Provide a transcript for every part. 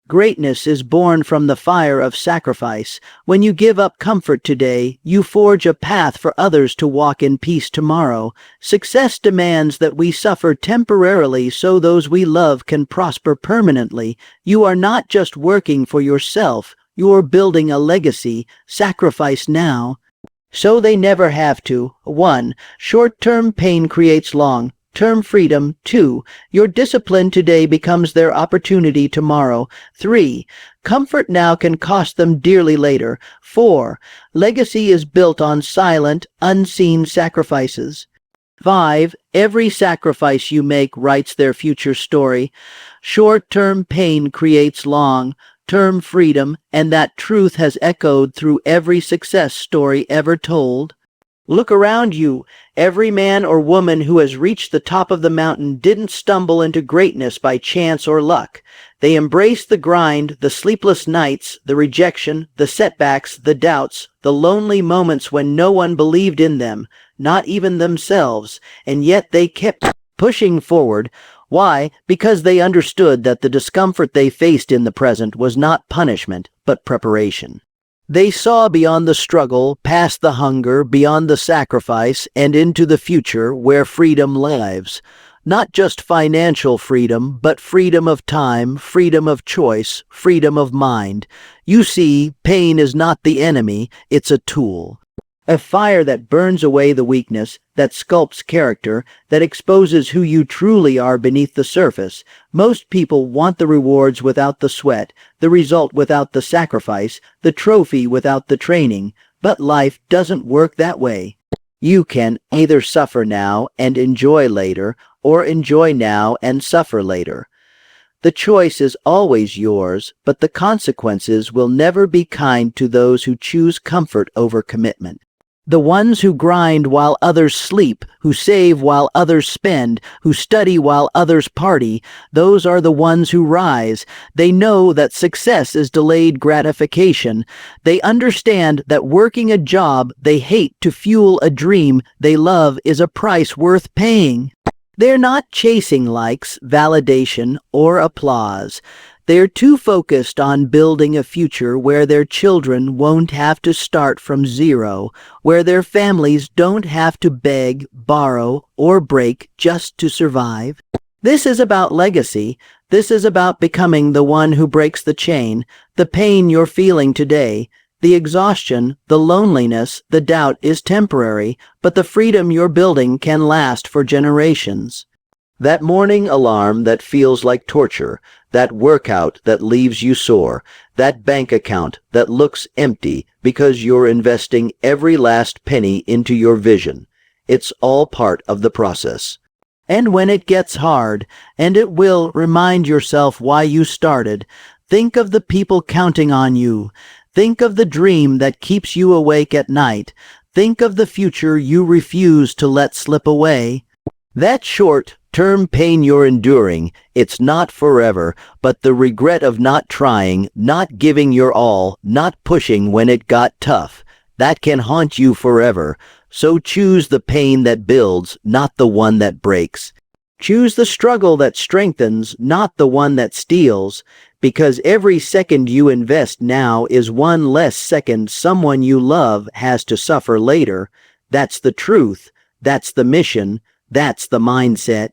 Greatness is born from the fire of sacrifice. When you give up comfort today, you forge a path for others to walk in peace tomorrow. Success demands that we suffer temporarily so those we love can prosper permanently. You are not just working for yourself, you're building a legacy. Sacrifice now, so they never have to. 1. Short-term pain creates long-term freedom. 2. Your discipline today becomes their opportunity tomorrow. 3. Comfort now can cost them dearly later. 4. Legacy is built on silent, unseen sacrifices. 5. Every sacrifice you make writes their future story. Short-term pain creates long-term freedom, and that truth has echoed through every success story ever told. Look around you. Every man or woman who has reached the top of the mountain didn't stumble into greatness by chance or luck. They embraced the grind, the sleepless nights, the rejection, the setbacks, the doubts, the lonely moments when no one believed in them, not even themselves, and yet they kept pushing forward. Why? Because they understood that the discomfort they faced in the present was not punishment, but preparation. They saw beyond the struggle, past the hunger, beyond the sacrifice, and into the future where freedom lives. Not just financial freedom, but freedom of time, freedom of choice, freedom of mind. You see, pain is not the enemy, it's a tool. A fire that burns away the weakness, that sculpts character, that exposes who you truly are beneath the surface. Most people want the rewards without the sweat, the result without the sacrifice, the trophy without the training. But life doesn't work that way. You can either suffer now and enjoy later, or enjoy now and suffer later. The choice is always yours, but the consequences will never be kind to those who choose comfort over commitment. The ones who grind while others sleep, who save while others spend, who study while others party, those are the ones who rise. They know that success is delayed gratification. They understand that working a job they hate to fuel a dream they love is a price worth paying. They're not chasing likes, validation, or applause. They're too focused on building a future where their children won't have to start from zero, where their families don't have to beg, borrow, or break just to survive. This is about legacy. This is about becoming the one who breaks the chain. The pain you're feeling today, the exhaustion, the loneliness, the doubt is temporary, but the freedom you're building can last for generations. That morning alarm that feels like torture, that workout that leaves you sore, that bank account that looks empty because you're investing every last penny into your vision. It's all part of the process. And when it gets hard, and it will, remind yourself why you started. Think of the people counting on you. Think of the dream that keeps you awake at night. Think of the future you refuse to let slip away. That short-term pain you're enduring, it's not forever, but the regret of not trying, not giving your all, not pushing when it got tough, that can haunt you forever. So choose the pain that builds, not the one that breaks. Choose the struggle that strengthens, not the one that steals, because every second you invest now is one less second someone you love has to suffer later. That's the truth. That's the mission. That's the mindset.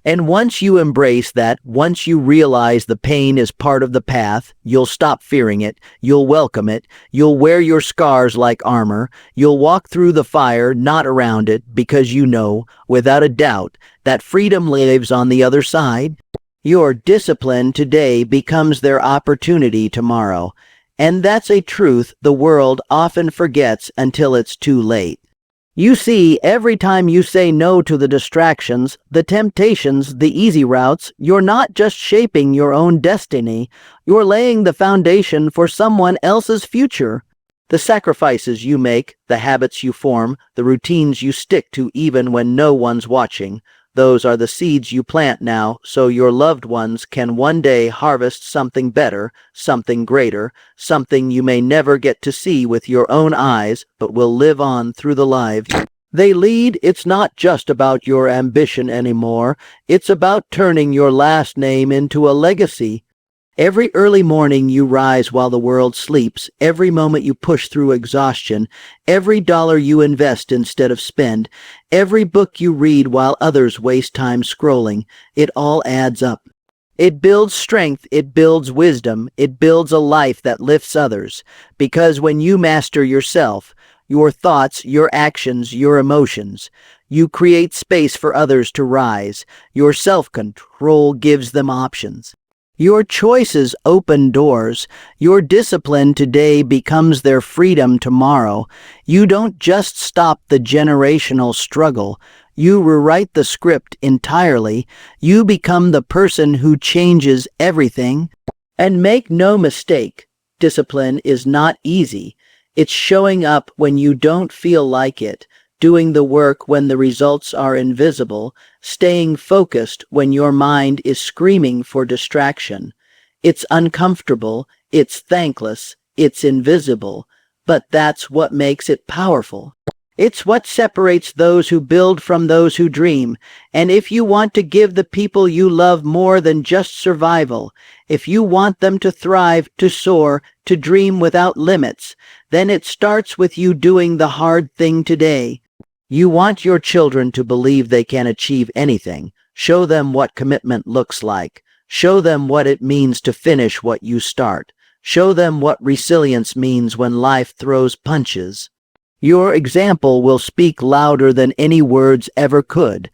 And once you embrace that, once you realize the pain is part of the path, you'll stop fearing it, you'll welcome it, you'll wear your scars like armor, you'll walk through the fire, not around it, because you know, without a doubt, that freedom lives on the other side. Your discipline today becomes their opportunity tomorrow. And that's a truth the world often forgets until it's too late. You see, every time you say no to the distractions, the temptations, the easy routes, you're not just shaping your own destiny, you're laying the foundation for someone else's future. The sacrifices you make, the habits you form, the routines you stick to even when no one's watching, those are the seeds you plant now so your loved ones can one day harvest something better, something greater, something you may never get to see with your own eyes but will live on through the lives they lead. It's not just about your ambition anymore. It's about turning your last name into a legacy. Every early morning you rise while the world sleeps, every moment you push through exhaustion, every dollar you invest instead of spend, every book you read while others waste time scrolling, it all adds up. It builds strength, it builds wisdom, it builds a life that lifts others, because when you master yourself, your thoughts, your actions, your emotions, you create space for others to rise. Your self-control gives them options. Your choices open doors. Your discipline today becomes their freedom tomorrow. You don't just stop the generational struggle. You rewrite the script entirely. You become the person who changes everything. And make no mistake, discipline is not easy. It's showing up when you don't feel like it, doing the work when the results are invisible, staying focused when your mind is screaming for distraction. It's uncomfortable, it's thankless, it's invisible, but that's what makes it powerful. It's what separates those who build from those who dream. And if you want to give the people you love more than just survival, if you want them to thrive, to soar, to dream without limits, then it starts with you doing the hard thing today. You want your children to believe they can achieve anything. Show them what commitment looks like. Show them what it means to finish what you start. Show them what resilience means when life throws punches. Your example will speak louder than any words ever could.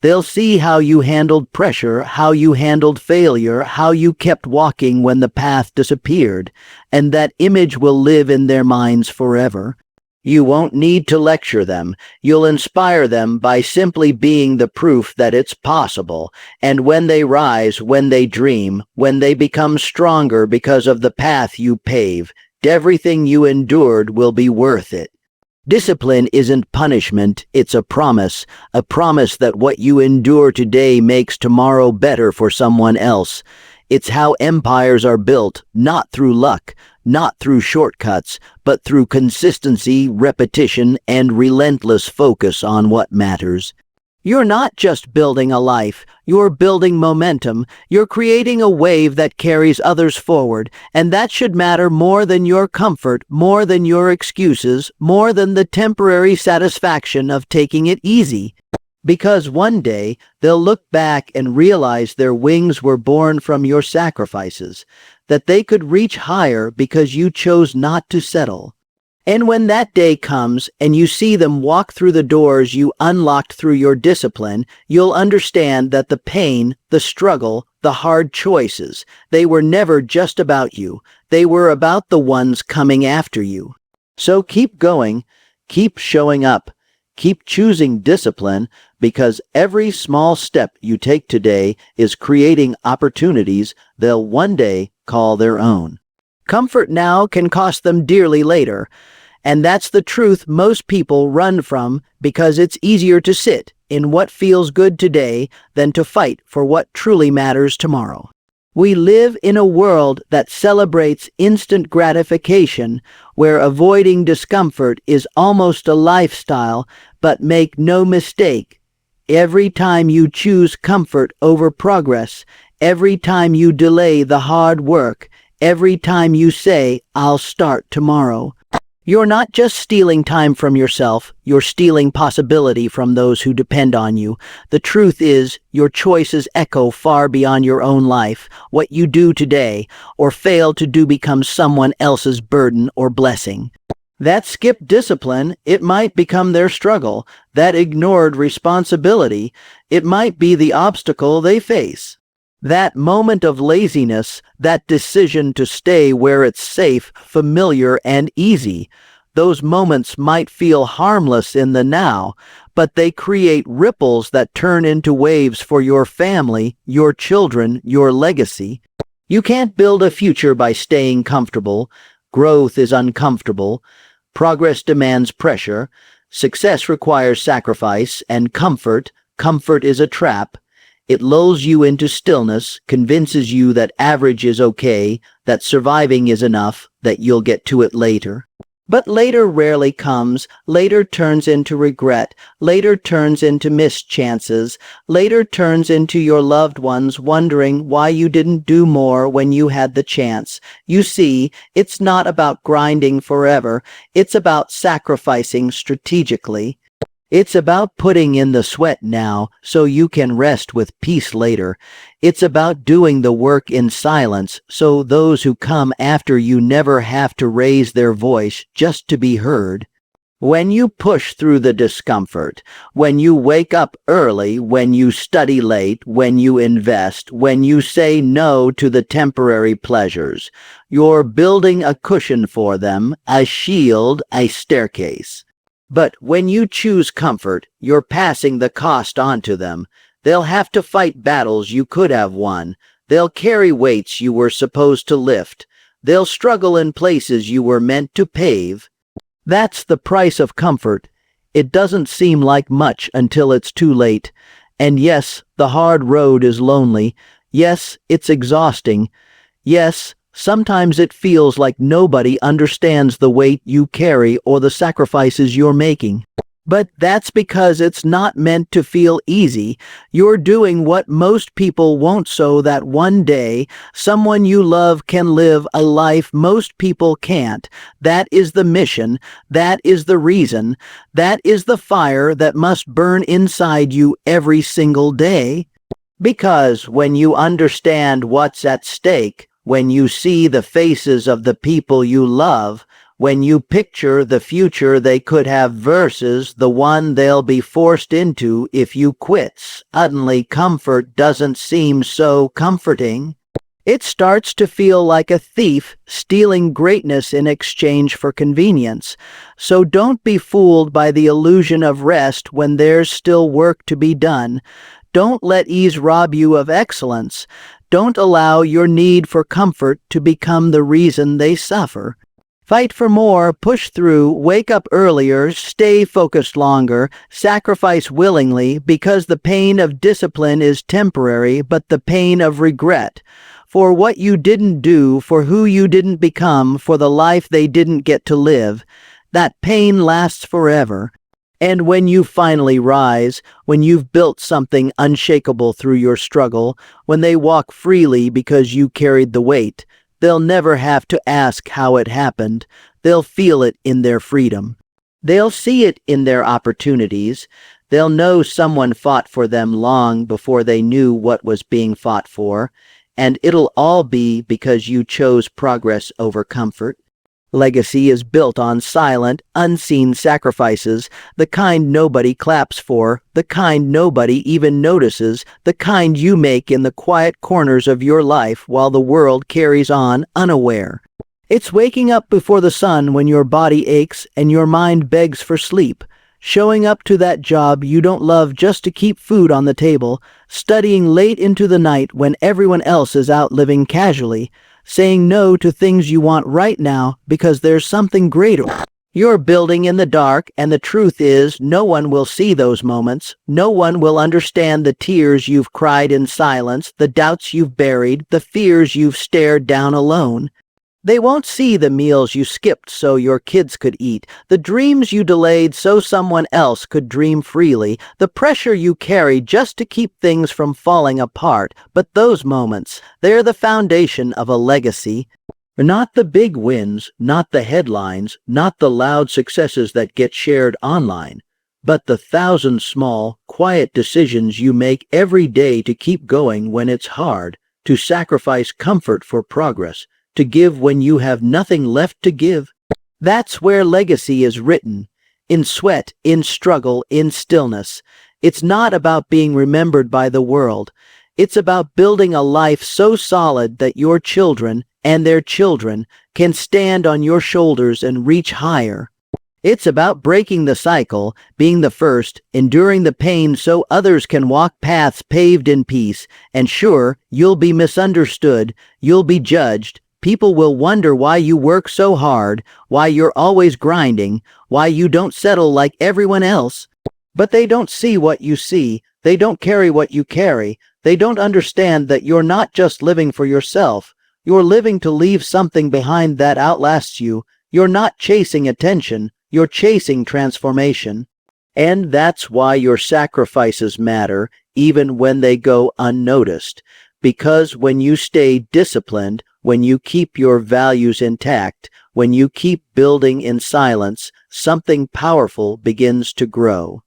They'll see how you handled pressure, how you handled failure, how you kept walking when the path disappeared, and that image will live in their minds forever. You won't need to lecture them. You'll inspire them by simply being the proof that it's possible. And when they rise, when they dream, when they become stronger because of the path you pave, everything you endured will be worth it. Discipline isn't punishment, it's a promise that what you endure today makes tomorrow better for someone else. It's how empires are built, not through luck, not through shortcuts, but through consistency, repetition, and relentless focus on what matters. You're not just building a life, you're building momentum. You're creating a wave that carries others forward, and that should matter more than your comfort, more than your excuses, more than the temporary satisfaction of taking it easy. Because one day, they'll look back and realize their wings were born from your sacrifices, that they could reach higher because you chose not to settle. And when that day comes and you see them walk through the doors you unlocked through your discipline, you'll understand that the pain, the struggle, the hard choices, they were never just about you. They were about the ones coming after you. So keep going, keep showing up, keep choosing discipline, because every small step you take today is creating opportunities they'll one day call their own. Comfort now can cost them dearly later, and that's the truth most people run from because it's easier to sit in what feels good today than to fight for what truly matters tomorrow. We live in a world that celebrates instant gratification, where avoiding discomfort is almost a lifestyle, but make no mistake, every time you choose comfort over progress, every time you delay the hard work, every time you say, "I'll start tomorrow," you're not just stealing time from yourself, you're stealing possibility from those who depend on you. The truth is, your choices echo far beyond your own life. What you do today, or fail to do, becomes someone else's burden or blessing. That skipped discipline, it might become their struggle. That ignored responsibility, it might be the obstacle they face. That moment of laziness, that decision to stay where it's safe, familiar, and easy, those moments might feel harmless in the now, but they create ripples that turn into waves for your family, your children, your legacy. You can't build a future by staying comfortable. Growth is uncomfortable. Progress demands pressure. Success requires sacrifice, and comfort is a trap. It lulls you into stillness, convinces you that average is okay, that surviving is enough, that you'll get to it later. But later rarely comes, later turns into regret, later turns into missed chances, later turns into your loved ones wondering why you didn't do more when you had the chance. You see, it's not about grinding forever, it's about sacrificing strategically. It's about putting in the sweat now so you can rest with peace later. It's about doing the work in silence so those who come after you never have to raise their voice just to be heard. When you push through the discomfort, when you wake up early, when you study late, when you invest, when you say no to the temporary pleasures, you're building a cushion for them, a shield, a staircase. But when you choose comfort, you're passing the cost on to them. They'll have to fight battles you could have won. They'll carry weights you were supposed to lift. They'll struggle in places you were meant to pave. That's the price of comfort. It doesn't seem like much until it's too late. And yes, the hard road is lonely. Yes, it's exhausting. Yes, sometimes it feels like nobody understands the weight you carry or the sacrifices you're making. But that's because it's not meant to feel easy. You're doing what most people won't so that one day someone you love can live a life most people can't. That is the mission. That is the reason. That is the fire that must burn inside you every single day. Because when you understand what's at stake, when you see the faces of the people you love, when you picture the future they could have versus the one they'll be forced into if you quit, suddenly comfort doesn't seem so comforting. It starts to feel like a thief stealing greatness in exchange for convenience. So don't be fooled by the illusion of rest when there's still work to be done. Don't let ease rob you of excellence. Don't allow your need for comfort to become the reason they suffer. Fight for more, push through, wake up earlier, stay focused longer, sacrifice willingly, because the pain of discipline is temporary, but the pain of regret for what you didn't do, for who you didn't become, for the life they didn't get to live, that pain lasts forever. And when you finally rise, when you've built something unshakable through your struggle, when they walk freely because you carried the weight, they'll never have to ask how it happened. They'll feel it in their freedom. They'll see it in their opportunities. They'll know someone fought for them long before they knew what was being fought for. And it'll all be because you chose progress over comfort. Legacy is built on silent, unseen sacrifices, the kind nobody claps for, the kind nobody even notices, the kind you make in the quiet corners of your life while the world carries on unaware. It's waking up before the sun when your body aches and your mind begs for sleep, showing up to that job you don't love just to keep food on the table, studying late into the night when everyone else is out living casually, saying no to things you want right now because there's something greater. You're building in the dark, and the truth is no one will see those moments. No one will understand the tears you've cried in silence, the doubts you've buried, the fears you've stared down alone. They won't see the meals you skipped so your kids could eat, the dreams you delayed so someone else could dream freely, the pressure you carried just to keep things from falling apart. But those moments, they're the foundation of a legacy. Not the big wins, not the headlines, not the loud successes that get shared online, but the 1,000 small, quiet decisions you make every day to keep going when it's hard, to sacrifice comfort for progress, to give when you have nothing left to give. That's where legacy is written, in sweat, in struggle, in stillness. It's not about being remembered by the world. It's about building a life so solid that your children and their children can stand on your shoulders and reach higher. It's about breaking the cycle, being the first, enduring the pain so others can walk paths paved in peace. And sure, you'll be misunderstood, you'll be judged. People will wonder why you work so hard, why you're always grinding, why you don't settle like everyone else. But they don't see what you see. They don't carry what you carry. They don't understand that you're not just living for yourself. You're living to leave something behind that outlasts you. You're not chasing attention, you're chasing transformation. And that's why your sacrifices matter, even when they go unnoticed. Because when you stay disciplined, when you keep your values intact, when you keep building in silence, something powerful begins to grow.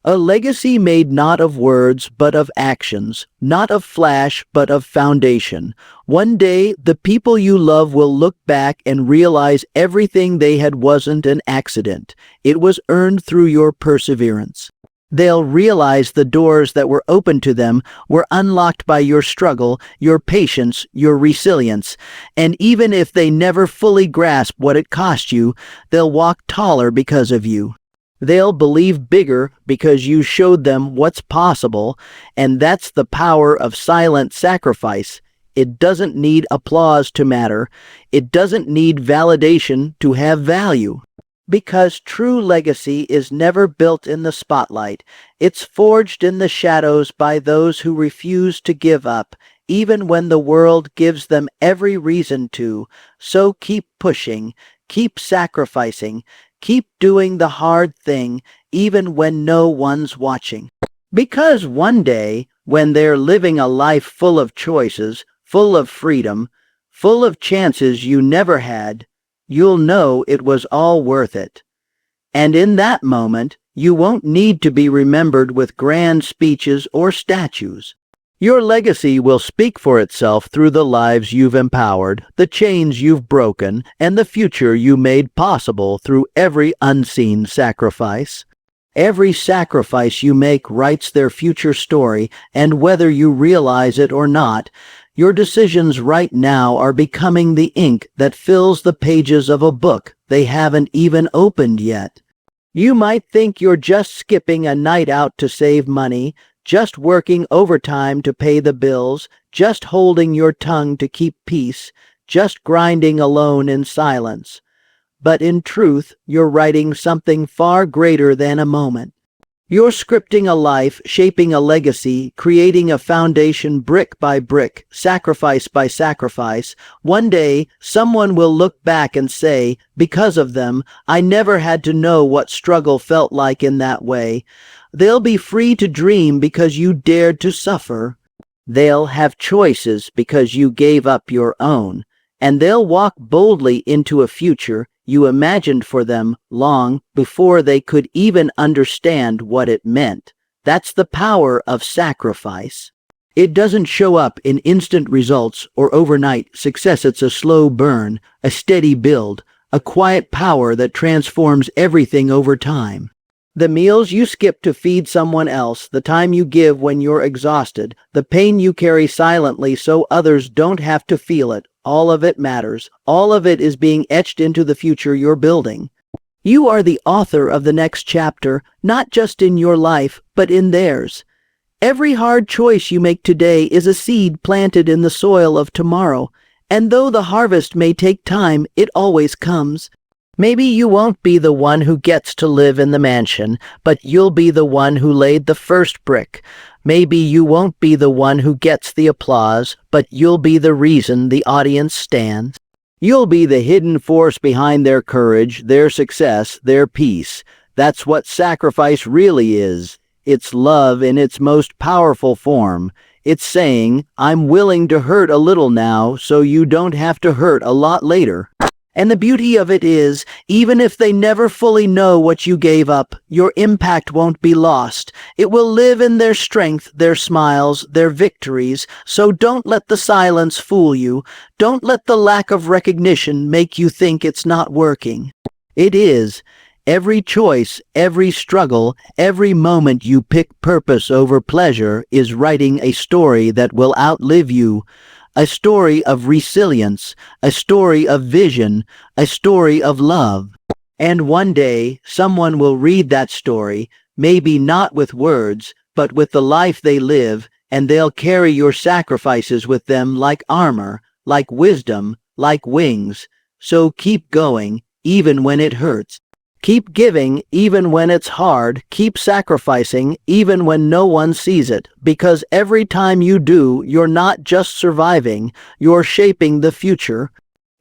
A legacy made not of words but of actions, not of flash but of foundation. One day, the people you love will look back and realize everything they had wasn't an accident. It was earned through your perseverance. They'll realize the doors that were open to them were unlocked by your struggle, your patience, your resilience. And even if they never fully grasp what it cost you, they'll walk taller because of you. They'll believe bigger because you showed them what's possible, and that's the power of silent sacrifice. It doesn't need applause to matter. It doesn't need validation to have value. Because true legacy is never built in the spotlight. It's forged in the shadows by those who refuse to give up, even when the world gives them every reason to. So keep pushing, keep sacrificing, keep doing the hard thing, even when no one's watching. Because one day, when they're living a life full of choices, full of freedom, full of chances you never had, you'll know it was all worth it. And in that moment, you won't need to be remembered with grand speeches or statues. Your legacy will speak for itself through the lives you've empowered, the chains you've broken, and the future you made possible through every unseen sacrifice. Every sacrifice you make writes their future story, and whether you realize it or not, your decisions right now are becoming the ink that fills the pages of a book they haven't even opened yet. You might think you're just skipping a night out to save money, just working overtime to pay the bills, just holding your tongue to keep peace, just grinding alone in silence. But in truth, you're writing something far greater than a moment. You're scripting a life, shaping a legacy, creating a foundation brick by brick, sacrifice by sacrifice. One day, someone will look back and say, because of them, I never had to know what struggle felt like in that way. They'll be free to dream because you dared to suffer. They'll have choices because you gave up your own. And they'll walk boldly into a future you imagined for them long before they could even understand what it meant. That's the power of sacrifice. It doesn't show up in instant results or overnight success. It's a slow burn, a steady build, a quiet power that transforms everything over time. The meals you skip to feed someone else, the time you give when you're exhausted, the pain you carry silently so others don't have to feel it, all of it matters. All of it is being etched into the future you're building. You are the author of the next chapter, not just in your life, but in theirs. Every hard choice you make today is a seed planted in the soil of tomorrow, and though the harvest may take time, it always comes. Maybe you won't be the one who gets to live in the mansion, but you'll be the one who laid the first brick. Maybe you won't be the one who gets the applause, but you'll be the reason the audience stands. You'll be the hidden force behind their courage, their success, their peace. That's what sacrifice really is. It's love in its most powerful form. It's saying, I'm willing to hurt a little now so you don't have to hurt a lot later. And the beauty of it is, even if they never fully know what you gave up, your impact won't be lost. It will live in their strength, their smiles, their victories. So don't let the silence fool you. Don't let the lack of recognition make you think it's not working. It is. Every choice, every struggle, every moment you pick purpose over pleasure is writing a story that will outlive you. A story of resilience, a story of vision, a story of love. And one day, someone will read that story, maybe not with words, but with the life they live, and they'll carry your sacrifices with them like armor, like wisdom, like wings. So keep going, even when it hurts. Keep giving even when it's hard. Keep sacrificing even when no one sees it. Because every time you do, you're not just surviving, you're shaping the future.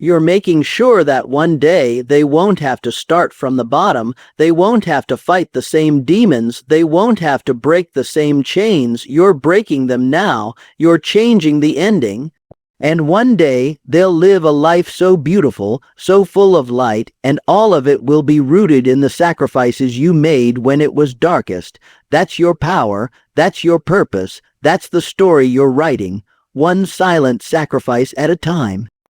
You're making sure that one day they won't have to start from the bottom, they won't have to fight the same demons, they won't have to break the same chains. You're breaking them now, you're changing the ending. And one day they'll live a life so beautiful, so full of light, and all of it will be rooted in the sacrifices you made when it was darkest. That's your power, that's your purpose, that's the story you're writing, one silent sacrifice at a time.